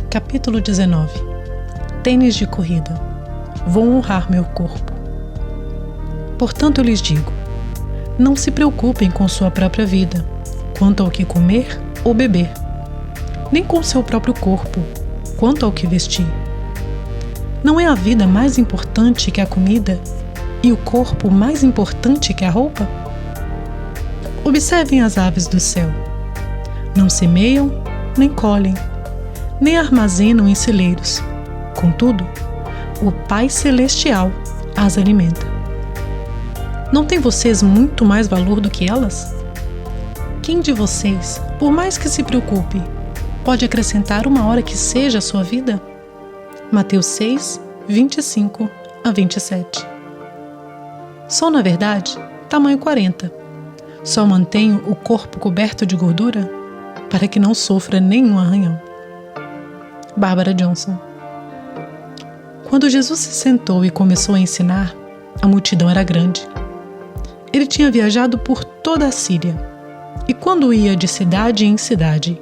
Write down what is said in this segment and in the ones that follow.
Capítulo 19. Tênis de corrida. Vou honrar meu corpo. Portanto, eu lhes digo, não se preocupem com sua própria vida, quanto ao que comer ou beber, nem com seu próprio corpo, quanto ao que vestir. Não é a vida mais importante que a comida e o corpo mais importante que a roupa? Observem as aves do céu. Não semeiam, nem colhem, nem armazenam em celeiros. Contudo, o Pai Celestial as alimenta. Não têm vocês muito mais valor do que elas? Quem de vocês, por mais que se preocupe, pode acrescentar uma hora que seja a sua vida? Mateus 6, 25 a 27. Sou, na verdade, tamanho 40. Só mantenho o corpo coberto de gordura para que não sofra nenhum arranhão. Barbara Johnson. Quando Jesus se sentou e começou a ensinar, a multidão era grande. Ele tinha viajado por toda a Síria, e quando ia de cidade em cidade,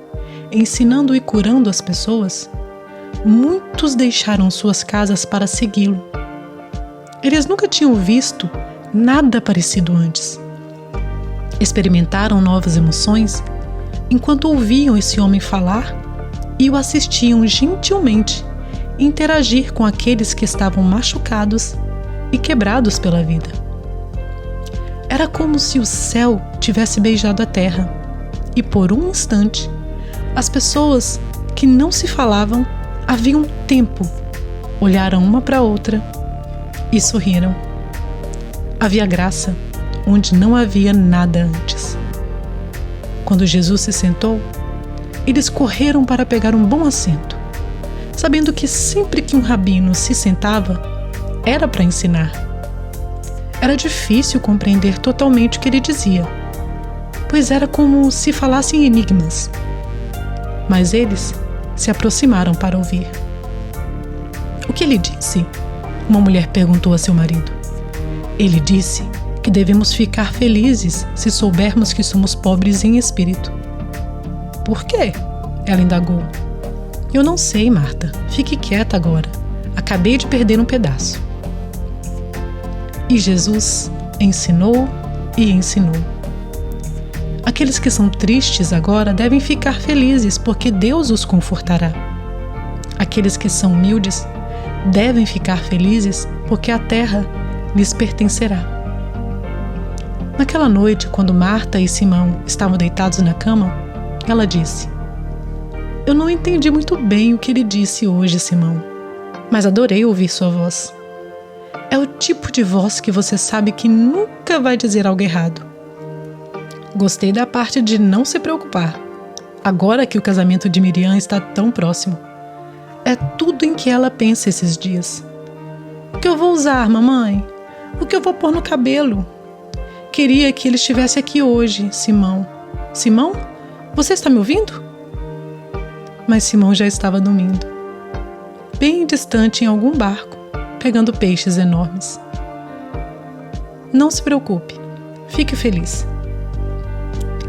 ensinando e curando as pessoas, muitos deixaram suas casas para segui-lo. Eles nunca tinham visto nada parecido antes. Experimentaram novas emoções enquanto ouviam esse homem falar e o assistiam gentilmente interagir com aqueles que estavam machucados e quebrados pela vida. Era como se o céu tivesse beijado a terra e, por um instante, as pessoas que não se falavam havia um tempo olharam uma para a outra e sorriram. Havia graça onde não havia nada antes. Quando Jesus se sentou, eles correram para pegar um bom assento, sabendo que sempre que um rabino se sentava, era para ensinar. Era difícil compreender totalmente o que ele dizia, pois era como se falasse em enigmas. Mas eles se aproximaram para ouvir. O que ele disse? Uma mulher perguntou a seu marido. Ele disse que devemos ficar felizes se soubermos que somos pobres em espírito. Por quê? Ela indagou. Eu não sei, Marta. Fique quieta agora. Acabei de perder um pedaço. E Jesus ensinou e ensinou. Aqueles que são tristes agora devem ficar felizes, porque Deus os confortará. Aqueles que são humildes devem ficar felizes, porque a terra lhes pertencerá. Naquela noite, quando Marta e Simão estavam deitados na cama, ela disse: Eu não entendi muito bem o que ele disse hoje, Simão, mas adorei ouvir sua voz. É o tipo de voz que você sabe que nunca vai dizer algo errado. Gostei da parte de não se preocupar, agora que o casamento de Miriam está tão próximo. É tudo em que ela pensa esses dias. O que eu vou usar, mamãe? O que eu vou pôr no cabelo? Queria que ele estivesse aqui hoje, Simão. Simão? Você está me ouvindo? Mas Simão já estava dormindo, bem distante em algum barco, pegando peixes enormes. Não se preocupe, fique feliz.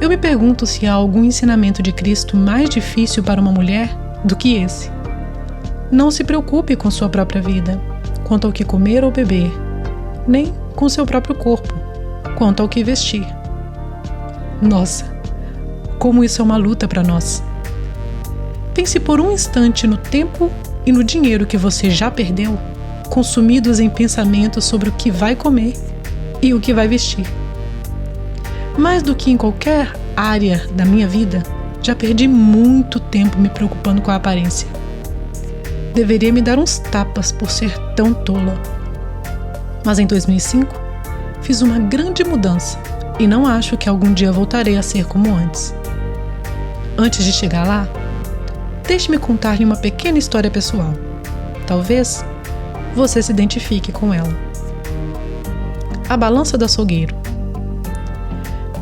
Eu me pergunto se há algum ensinamento de Cristo mais difícil para uma mulher do que esse. Não se preocupe com sua própria vida, quanto ao que comer ou beber, nem com seu próprio corpo, quanto ao que vestir. Nossa, como isso é uma luta para nós. Pense por um instante no tempo e no dinheiro que você já perdeu, consumidos em pensamentos sobre o que vai comer e o que vai vestir. Mais do que em qualquer área da minha vida, já perdi muito tempo me preocupando com a aparência. Deveria me dar uns tapas por ser tão tola. Mas em 2005, fiz uma grande mudança e não acho que algum dia voltarei a ser como antes. Antes de chegar lá, deixe-me contar-lhe uma pequena história pessoal. Talvez você se identifique com ela. A balança do açougueiro.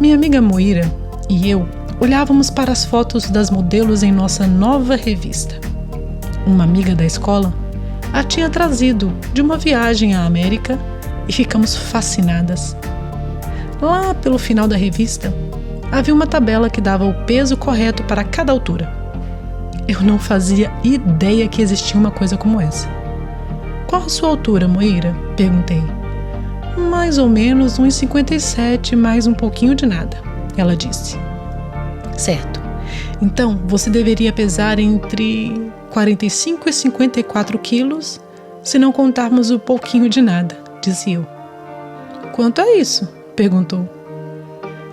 Minha amiga Moira e eu olhávamos para as fotos das modelos em nossa nova revista. Uma amiga da escola a tinha trazido de uma viagem à América e ficamos fascinadas. Lá pelo final da revista, havia uma tabela que dava o peso correto para cada altura. Eu não fazia ideia que existia uma coisa como essa. Qual a sua altura, Moira? Perguntei. Mais ou menos 1,57, mais um pouquinho de nada, ela disse. Certo. Então, você deveria pesar entre 45 e 54 quilos, se não contarmos o pouquinho de nada, disse eu. Quanto é isso? Perguntou.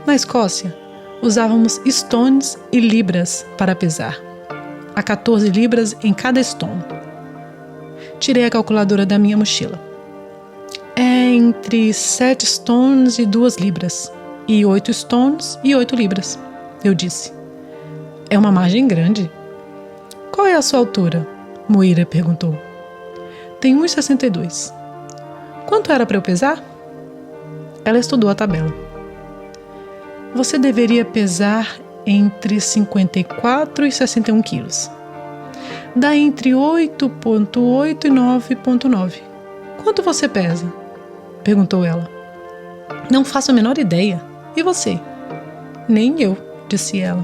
Na Escócia, usávamos stones e libras para pesar. Há 14 libras em cada stone. Tirei a calculadora da minha mochila. É entre 7 stones e 2 libras, e 8 stones e 8 libras, eu disse. É uma margem grande. Qual é a sua altura? Moira perguntou. Tenho 1,62. Quanto era para eu pesar? Ela estudou a tabela. Você deveria pesar entre 54 e 61 quilos. Dá entre 8,8 e 9,9. Quanto você pesa? Perguntou ela. Não faço a menor ideia. E você? Nem eu, disse ela.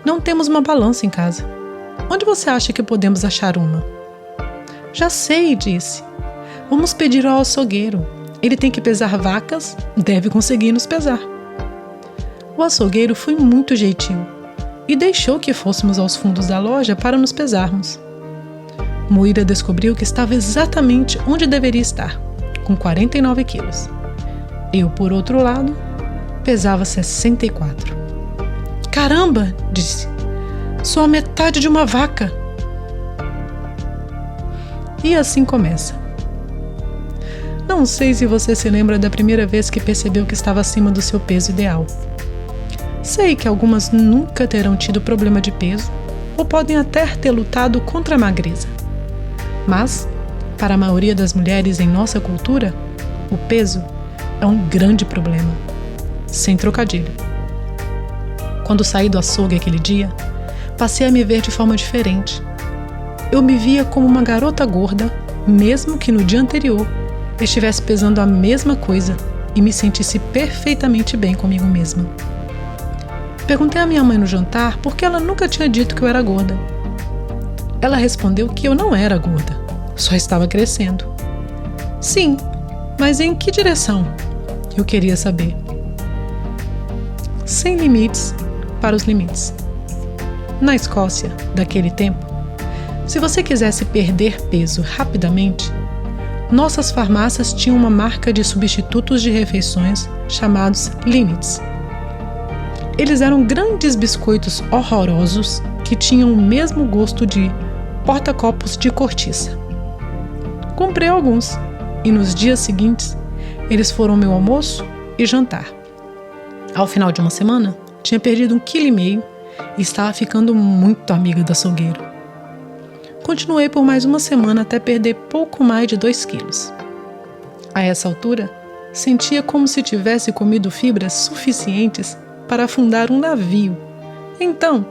Não temos uma balança em casa. Onde você acha que podemos achar uma? Já sei, disse. Vamos pedir ao açougueiro. Ele tem que pesar vacas, deve conseguir nos pesar. O açougueiro foi muito gentil e deixou que fôssemos aos fundos da loja para nos pesarmos. Moira descobriu que estava exatamente onde deveria estar, com 49 quilos. Eu, por outro lado, pesava 64. Caramba, disse. Sou a metade de uma vaca. E assim começa. Não sei se você se lembra da primeira vez que percebeu que estava acima do seu peso ideal. Sei que algumas nunca terão tido problema de peso ou podem até ter lutado contra a magreza. Mas, para a maioria das mulheres em nossa cultura, o peso é um grande problema. Sem trocadilho. Quando saí do açougue aquele dia, passei a me ver de forma diferente. Eu me via como uma garota gorda, mesmo que no dia anterior estivesse pesando a mesma coisa e me sentisse perfeitamente bem comigo mesma. Perguntei à minha mãe no jantar por que ela nunca tinha dito que eu era gorda. Ela respondeu que eu não era gorda, só estava crescendo. Sim, mas em que direção? Eu queria saber. Sem limites para os limites. Na Escócia, daquele tempo, se você quisesse perder peso rapidamente, nossas farmácias tinham uma marca de substitutos de refeições chamados Limits. Eles eram grandes biscoitos horrorosos que tinham o mesmo gosto de porta-copos de cortiça. Comprei alguns e nos dias seguintes eles foram meu almoço e jantar. Ao final de uma semana, tinha perdido 1,5 kg e estava ficando muito amiga do açougueiro. Continuei por mais uma semana até perder pouco mais de 2 quilos. A essa altura, sentia como se tivesse comido fibras suficientes para afundar um navio. Então,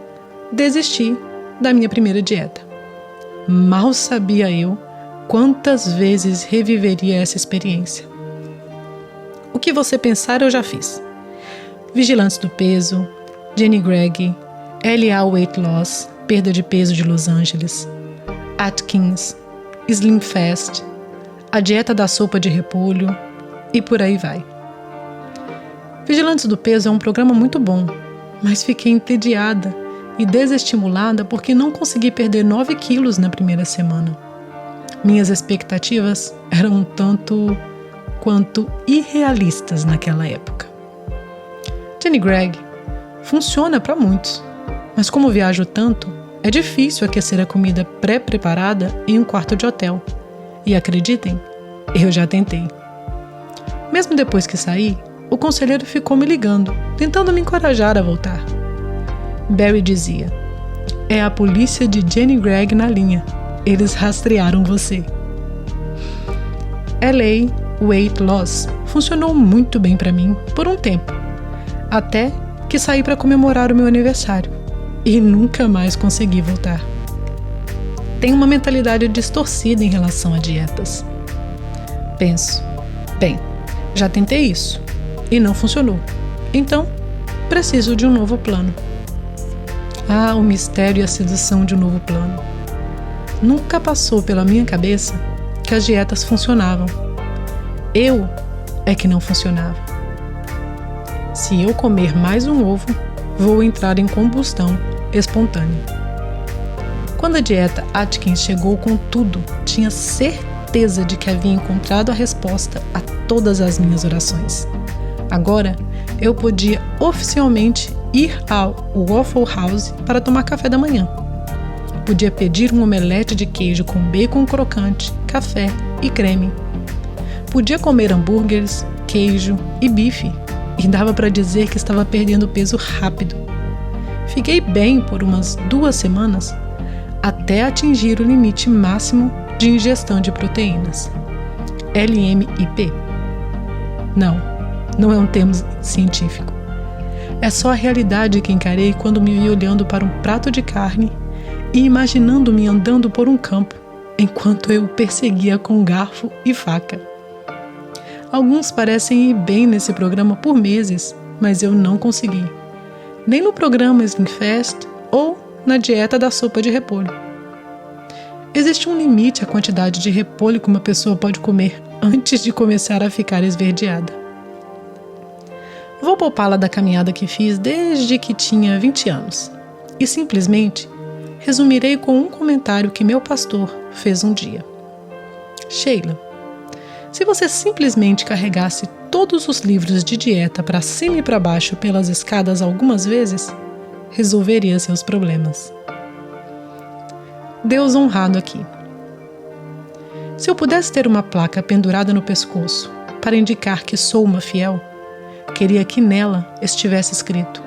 desisti da minha primeira dieta. Mal sabia eu quantas vezes reviveria essa experiência. O que você pensar eu já fiz. Vigilantes do Peso, Jenny Gregg, LA Weight Loss, Perda de Peso de Los Angeles, Atkins, Slim Fast, a dieta da sopa de repolho e por aí vai. Vigilantes do Peso é um programa muito bom, mas fiquei entediada e desestimulada porque não consegui perder 9 quilos na primeira semana. Minhas expectativas eram um tanto quanto irrealistas naquela época. Jenny Gregg funciona para muitos, mas como viajo tanto, é difícil aquecer a comida pré-preparada em um quarto de hotel. E acreditem, eu já tentei. Mesmo depois que saí, o conselheiro ficou me ligando, tentando me encorajar a voltar. Barry dizia: é a polícia de Jenny Gregg na linha. Eles rastrearam você. LA Weight Loss funcionou muito bem para mim por um tempo, até que saí para comemorar o meu aniversário e nunca mais consegui voltar. Tenho uma mentalidade distorcida em relação a dietas. Penso, bem, já tentei isso e não funcionou, então preciso de um novo plano. Ah, o mistério e a sedução de um novo plano. Nunca passou pela minha cabeça que as dietas funcionavam. Eu é que não funcionava. Se eu comer mais um ovo, vou entrar em combustão espontânea. Quando a dieta Atkins chegou com tudo, tinha certeza de que havia encontrado a resposta a todas as minhas orações. Agora, eu podia oficialmente ir ao Waffle House para tomar café da manhã. Podia pedir um omelete de queijo com bacon crocante, café e creme. Podia comer hambúrgueres, queijo e bife, e dava para dizer que estava perdendo peso rápido. Fiquei bem por umas 2 semanas, até atingir o limite máximo de ingestão de proteínas, LMIP. Não é um termo científico. É só a realidade que encarei quando me vi olhando para um prato de carne e imaginando-me andando por um campo, enquanto eu o perseguia com garfo e faca. Alguns parecem ir bem nesse programa por meses, mas eu não consegui. Nem no programa Slim Fast ou na dieta da sopa de repolho. Existe um limite à quantidade de repolho que uma pessoa pode comer antes de começar a ficar esverdeada. Vou poupá-la da caminhada que fiz desde que tinha 20 anos e simplesmente resumirei com um comentário que meu pastor fez um dia. Sheila, se você simplesmente carregasse todos os livros de dieta para cima e para baixo pelas escadas algumas vezes, resolveria seus problemas. Deus honrado aqui. Se eu pudesse ter uma placa pendurada no pescoço para indicar que sou uma fiel, queria que nela estivesse escrito: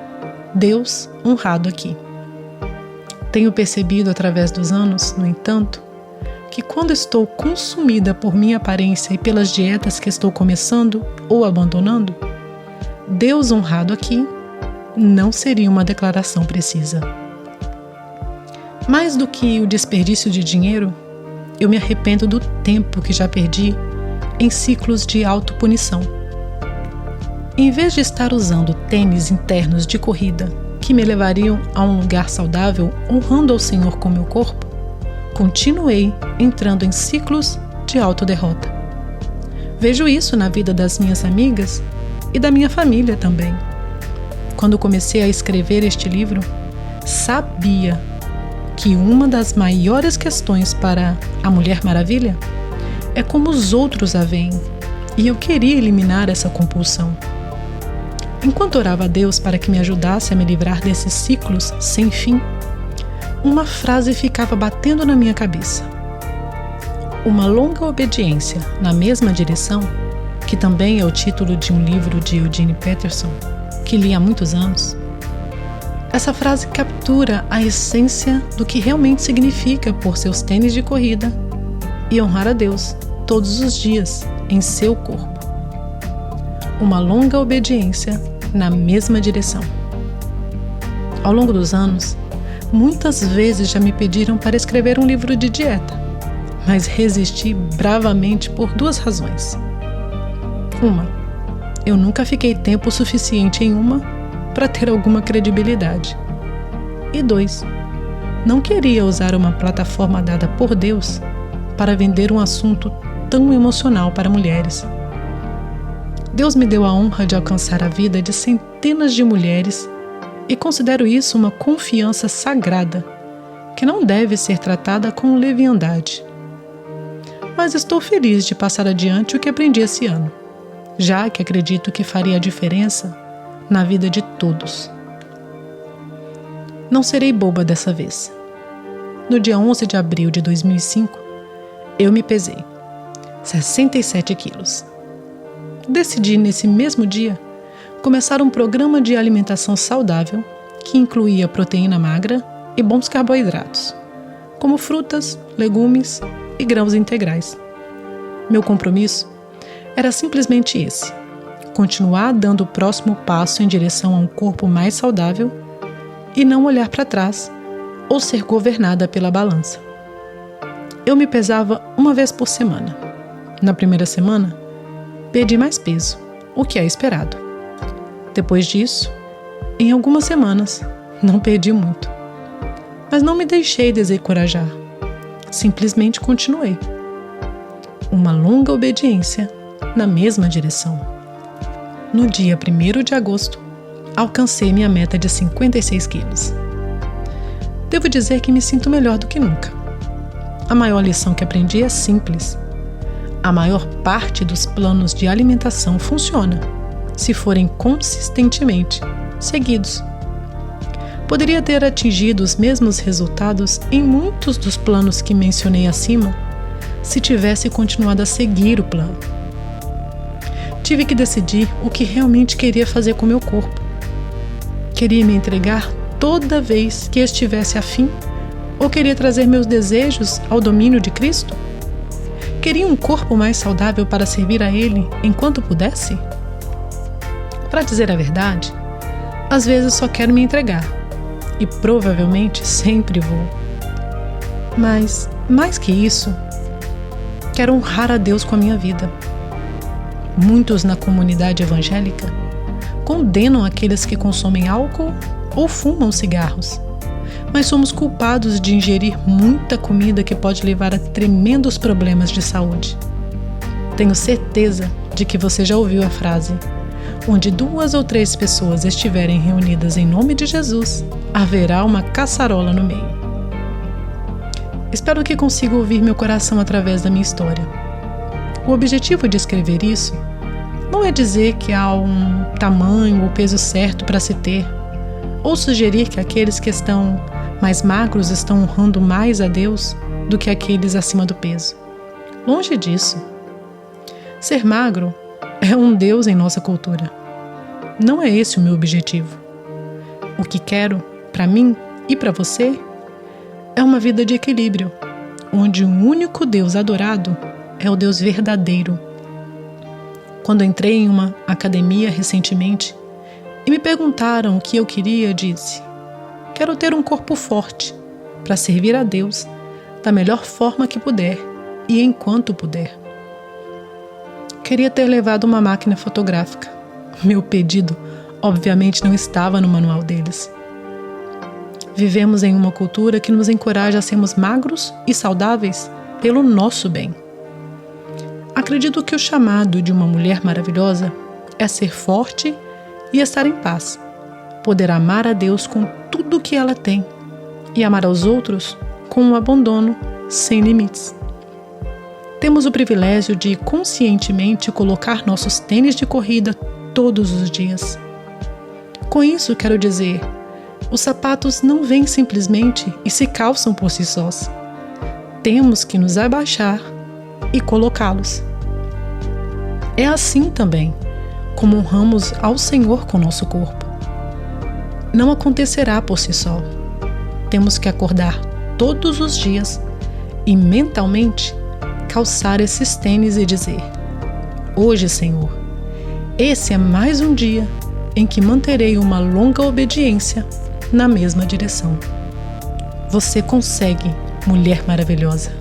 Deus honrado aqui. Tenho percebido através dos anos, no entanto, que quando estou consumida por minha aparência e pelas dietas que estou começando ou abandonando, Deus honrado aqui não seria uma declaração precisa. Mais do que o desperdício de dinheiro, eu me arrependo do tempo que já perdi em ciclos de autopunição. Em vez de estar usando tênis internos de corrida que me levariam a um lugar saudável honrando ao Senhor com meu corpo, continuei entrando em ciclos de autoderrota. Vejo isso na vida das minhas amigas e da minha família também. Quando comecei a escrever este livro, sabia que uma das maiores questões para a Mulher Maravilha é como os outros a veem, e eu queria eliminar essa compulsão. Enquanto orava a Deus para que me ajudasse a me livrar desses ciclos sem fim, uma frase ficava batendo na minha cabeça. Uma longa obediência na mesma direção, que também é o título de um livro de Eugene Peterson, que li há muitos anos. Essa frase captura a essência do que realmente significa pôr seus tênis de corrida e honrar a Deus todos os dias em seu corpo. Uma longa obediência na mesma direção. Ao longo dos anos, muitas vezes já me pediram para escrever um livro de dieta, mas resisti bravamente por 2 razões. 1. Eu nunca fiquei tempo suficiente em uma para ter alguma credibilidade. E 2. Não queria usar uma plataforma dada por Deus para vender um assunto tão emocional para mulheres. Deus me deu a honra de alcançar a vida de centenas de mulheres e considero isso uma confiança sagrada que não deve ser tratada com leviandade. Mas estou feliz de passar adiante o que aprendi esse ano, já que acredito que faria a diferença na vida de todos. Não serei boba dessa vez. No dia 11 de abril de 2005, eu me pesei 67 quilos. Decidi, nesse mesmo dia, começar um programa de alimentação saudável que incluía proteína magra e bons carboidratos, como frutas, legumes e grãos integrais. Meu compromisso era simplesmente esse: continuar dando o próximo passo em direção a um corpo mais saudável e não olhar para trás ou ser governada pela balança. Eu me pesava 1 vez por semana. Na primeira semana, perdi mais peso, o que é esperado. Depois disso, em algumas semanas, não perdi muito, Mas não me deixei desencorajar. Simplesmente continuei. Uma longa obediência na mesma direção. No dia 1º de agosto, alcancei minha meta de 56 quilos. Devo dizer que me sinto melhor do que nunca. A maior lição que aprendi é simples. A maior parte dos planos de alimentação funciona se forem consistentemente seguidos. Poderia ter atingido os mesmos resultados em muitos dos planos que mencionei acima se tivesse continuado a seguir o plano. Tive que decidir o que realmente queria fazer com meu corpo. Queria me entregar toda vez que estivesse afim ou queria trazer meus desejos ao domínio de Cristo? Queria um corpo mais saudável para servir a Ele enquanto pudesse? Para dizer a verdade, às vezes só quero me entregar e provavelmente sempre vou. Mas, mais que isso, quero honrar a Deus com a minha vida. Muitos na comunidade evangélica condenam aqueles que consomem álcool ou fumam cigarros, mas somos culpados de ingerir muita comida que pode levar a tremendos problemas de saúde. Tenho certeza de que você já ouviu a frase: onde 2 ou 3 pessoas estiverem reunidas em nome de Jesus, haverá uma caçarola no meio. Espero que consiga ouvir meu coração através da minha história. O objetivo de escrever isso não é dizer que há um tamanho ou peso certo para se ter, ou sugerir que aqueles que estão mais magros estão honrando mais a Deus do que aqueles acima do peso. Longe disso. Ser magro é um Deus em nossa cultura. Não é esse o meu objetivo. O que quero, para mim e para você, é uma vida de equilíbrio, onde o único Deus adorado é o Deus verdadeiro. Quando entrei em uma academia recentemente e me perguntaram o que eu queria, disse: quero ter um corpo forte para servir a Deus da melhor forma que puder e enquanto puder. Queria ter levado uma máquina fotográfica. Meu pedido, obviamente, não estava no manual deles. Vivemos em uma cultura que nos encoraja a sermos magros e saudáveis pelo nosso bem. Acredito que o chamado de uma mulher maravilhosa é ser forte e estar em paz, poder amar a Deus com tudo o que ela tem e amar aos outros com um abandono sem limites. Temos o privilégio de conscientemente colocar nossos tênis de corrida todos os dias. Com isso, quero dizer, os sapatos não vêm simplesmente e se calçam por si sós. Temos que nos abaixar e colocá-los. É assim também como honramos ao Senhor com nosso corpo. Não acontecerá por si só. Temos que acordar todos os dias e mentalmente calçar esses tênis e dizer: hoje, Senhor, esse é mais um dia em que manterei uma longa obediência na mesma direção. Você consegue, mulher maravilhosa.